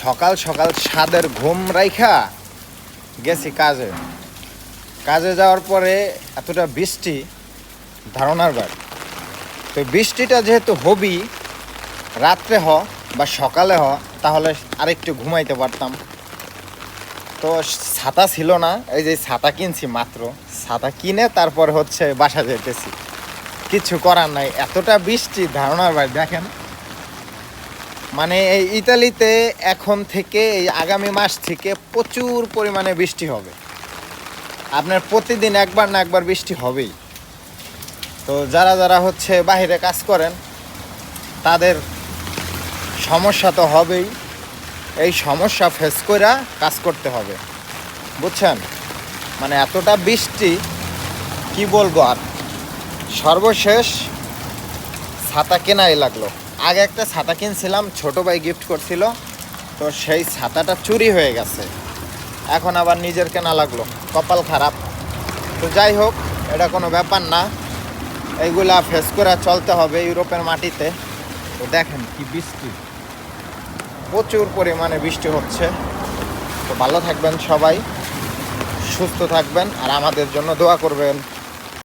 সকাল সকাল ছাদের ঘুম রাইখা গেছি কাজে যাওয়ার পরে এতটা বৃষ্টি ধারণার বাইরে। তো বৃষ্টিটা যেহেতু হবি রাত্রে বা সকালে তাহলে আরেকটু ঘুমাইতে পারতাম। তো ছাতা ছিল না, এই যে ছাতা কিনছি মাত্র, ছাতা কিনে তারপর বাসা যেতেছি। কিছু করার নাই, এতটা বৃষ্টি ধারণার বাইরে। দেখেন মানে এই ইতালিতে এখন থেকে এই আগামী মাস থেকে প্রচুর পরিমাণে বৃষ্টি হবে। আপনার প্রতিদিন একবার না একবার বৃষ্টি হবেই। তো যারা বাইরে কাজ করেন তাদের সমস্যা তো হবেই, এই সমস্যা ফেস করে কাজ করতে হবে, বুঝছেন? মানে এতটা বৃষ্টি কি বলবো আর। সর্বশেষ ছাতা কেনাই লাগলো। আগে একটা ছাতা কিনছিলাম, ছোট ভাই গিফট করছিল, তো সেই ছাতাটা চুরি হয়ে গেছে, এখন আবার নিজের কেনা লাগলো। কপাল খারাপ। তো যাই হোক, এটা কোনো ব্যাপার না, এইগুলা ফেস করে চলতে হবে ইউরোপের মাটিতে। তো দেখেন কি বৃষ্টি, প্রচুর পরিমাণে বৃষ্টি হচ্ছে। তো ভালো থাকবেন সবাই, সুস্থ থাকবেন, আর আমাদের জন্য দোয়া করবেন।